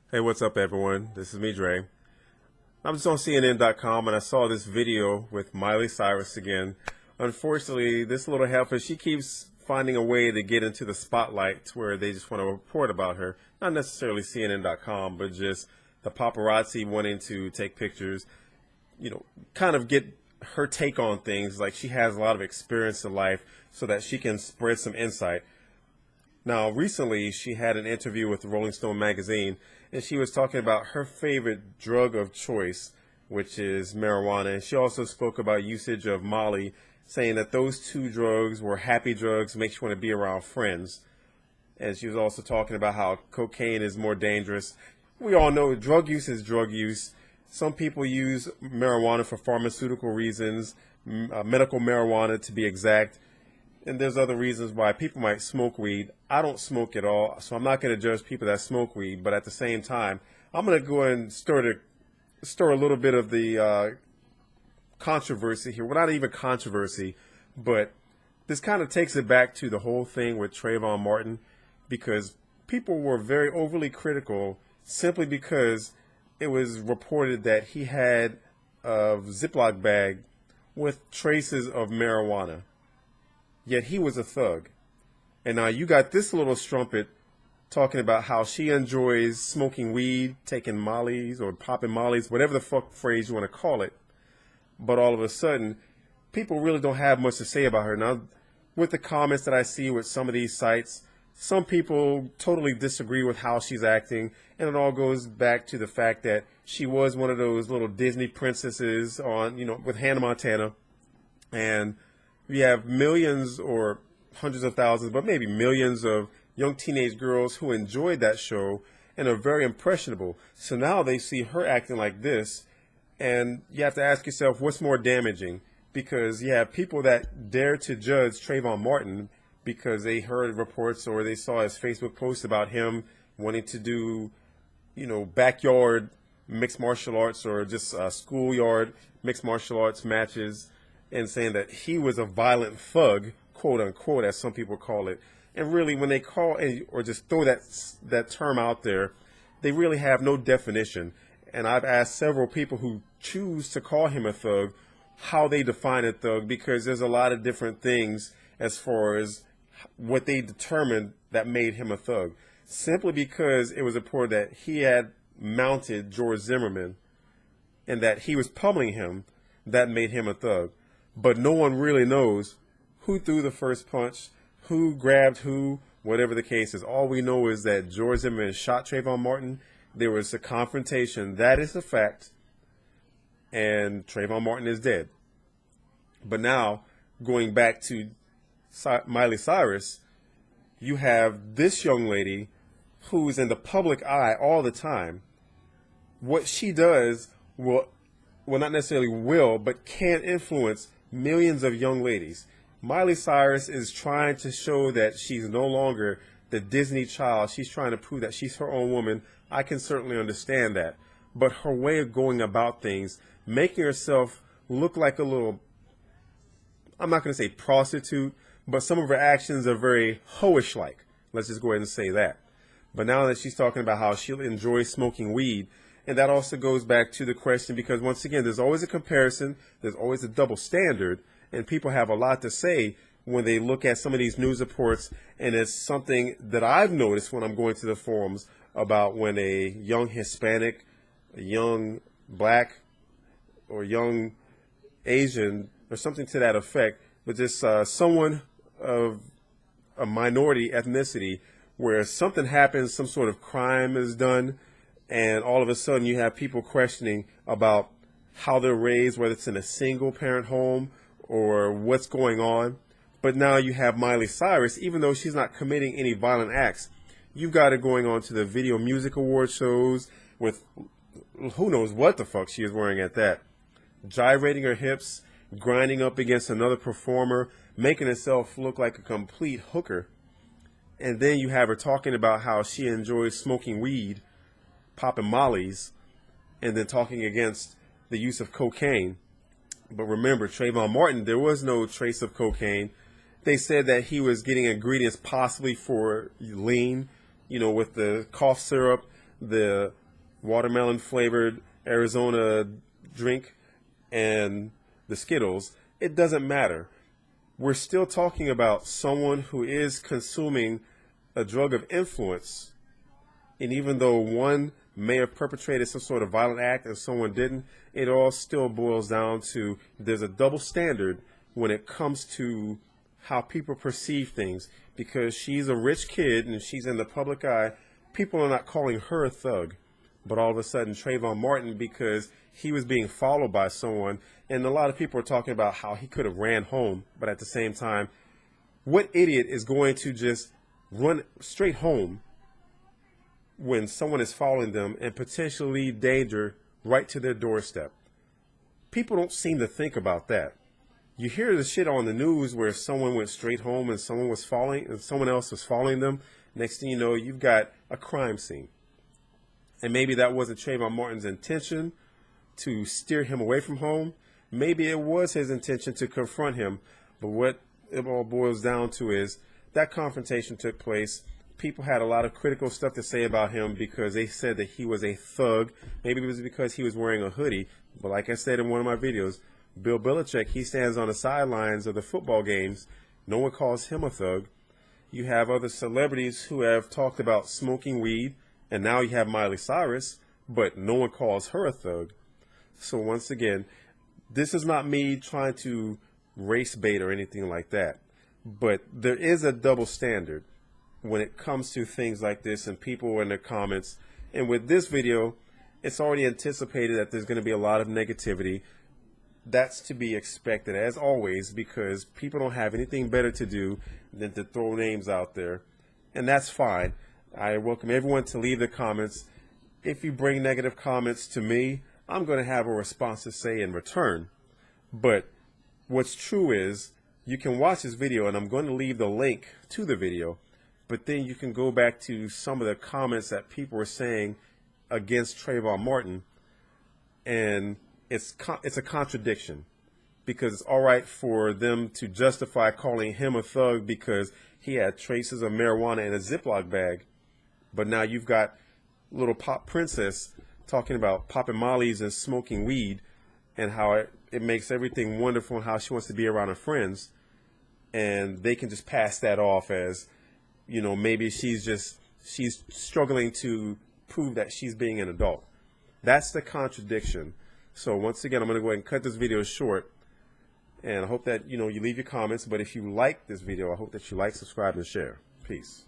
Hey, what's up, everyone? This is me, Dre. I'm just on CNN.com and I saw this video with Miley Cyrus again. Unfortunately, this little heifer, she keeps finding a way to get into the spotlight to where they just want to report about her. Not necessarily CNN.com, but just the paparazzi wanting to take pictures, kind of get her take on things. Like she has a lot of experience in life so that she can spread some insight. Now, recently, she had an interview with Rolling Stone magazine, and she was talking about her favorite drug of choice, which is marijuana. And she also spoke about usage of Molly, saying that those two drugs were happy drugs, makes you want to be around friends. And she was also talking about how cocaine is more dangerous. We all know drug use is drug use. Some people use marijuana for pharmaceutical reasons, medical marijuana to be exact. And there's other reasons why people might smoke weed. I don't smoke at all, so I'm not going to judge people that smoke weed. But at the same time, I'm going to go and stir a little bit of the controversy here. Well, not even controversy, but this kind of takes it back to the whole thing with Trayvon Martin, because people were very overly critical simply because it was reported that he had a Ziploc bag with traces of marijuana. Yet he was a thug. And now you got this little strumpet talking about how she enjoys smoking weed, taking mollies or popping mollies, whatever the fuck phrase you want to call it. But all of a sudden, people really don't have much to say about her. Now, with the comments that I see with some of these sites, some people totally disagree with how she's acting. And it all goes back to the fact that she was one of those little Disney princesses on, with Hannah Montana. And we have millions or hundreds of thousands, but maybe millions of young teenage girls who enjoyed that show and are very impressionable. So now they see her acting like this, and you have to ask yourself, what's more damaging? Because you have people that dare to judge Trayvon Martin because they heard reports or they saw his Facebook post about him wanting to do, backyard mixed martial arts or just schoolyard mixed martial arts matches, and saying that he was a violent thug, quote unquote, as some people call it. And really, when they call or just throw that term out there, they really have no definition. And I've asked several people who choose to call him a thug how they define a thug, because there's a lot of different things as far as what they determined that made him a thug. Simply because it was reported that he had mounted George Zimmerman and that he was pummeling him, that made him a thug. But no one really knows who threw the first punch, who grabbed who, whatever the case is. All we know is that George Zimmerman shot Trayvon Martin. There was a confrontation. That is a fact. And Trayvon Martin is dead. But now, going back to Miley Cyrus, you have this young lady who's in the public eye all the time. What she does will not necessarily will, but can influence millions of young ladies. Miley Cyrus is trying to show that she's no longer the Disney child. She's trying to prove that she's her own woman. I can certainly understand that. But her way of going about things, making herself look like a little, I'm not going to say prostitute, but some of her actions are very hoish-like. Let's just go ahead and say that. But now that she's talking about how she'll enjoy smoking weed, and that also goes back to the question, because once again, there's always a comparison, there's always a double standard, and people have a lot to say when they look at some of these news reports. And it's something that I've noticed when I'm going to the forums about when a young Hispanic, a young black, or young Asian, or something to that effect, but just someone of a minority ethnicity, where something happens, some sort of crime is done, and all of a sudden you have people questioning about how they're raised, whether it's in a single parent home or what's going on. But now you have Miley Cyrus, even though she's not committing any violent acts, you've got her going on to the Video Music Award shows with who knows what the fuck she is wearing at that, gyrating her hips, grinding up against another performer, making herself look like a complete hooker. And then you have her talking about how she enjoys smoking weed, popping mollies, and then talking against the use of cocaine. But remember, Trayvon Martin, there was no trace of cocaine. They said that he was getting ingredients possibly for lean, with the cough syrup, the watermelon flavored Arizona drink and the Skittles, it doesn't matter. We're still talking about someone who is consuming a drug of influence. And even though one may have perpetrated some sort of violent act and someone didn't, it all still boils down to there's a double standard when it comes to how people perceive things. Because she's a rich kid and she's in the public eye, people are not calling her a thug. But all of a sudden, Trayvon Martin, because he was being followed by someone, and a lot of people are talking about how he could have ran home, but at the same time, what idiot is going to just run straight home when someone is following them and potentially lead danger right to their doorstep? People don't seem to think about that. You hear the shit on the news where someone went straight home and someone else was following them. Next thing you know, you've got a crime scene. And maybe that wasn't Trayvon Martin's intention to steer him away from home. Maybe it was his intention to confront him. But what it all boils down to is that confrontation took place. People had a lot of critical stuff to say about him because they said that he was a thug. Maybe it was because he was wearing a hoodie. But like I said in one of my videos, Bill Belichick, he stands on the sidelines of the football games. No one calls him a thug. You have other celebrities who have talked about smoking weed. And now you have Miley Cyrus, but no one calls her a thug. So once again, this is not me trying to race bait or anything like that. But there is a double standard when it comes to things like this and people in their comments. And with this video, it's already anticipated that there's going to be a lot of negativity. That's to be expected, as always, because people don't have anything better to do than to throw names out there. And that's fine. I welcome everyone to leave their comments. If you bring negative comments to me, I'm going to have a response to say in return. But what's true is you can watch this video, and I'm going to leave the link to the video, but then you can go back to some of the comments that people were saying against Trayvon Martin, and it's a contradiction, because it's all right for them to justify calling him a thug because he had traces of marijuana in a Ziploc bag. But now you've got little pop princess talking about popping mollies and smoking weed and how it makes everything wonderful and how she wants to be around her friends. And they can just pass that off as, you know, maybe she's struggling to prove that she's being an adult. That's the contradiction. So once again, I'm going to go ahead and cut this video short. And I hope that, you know, you leave your comments. But if you like this video, I hope that you like, subscribe, and share. Peace.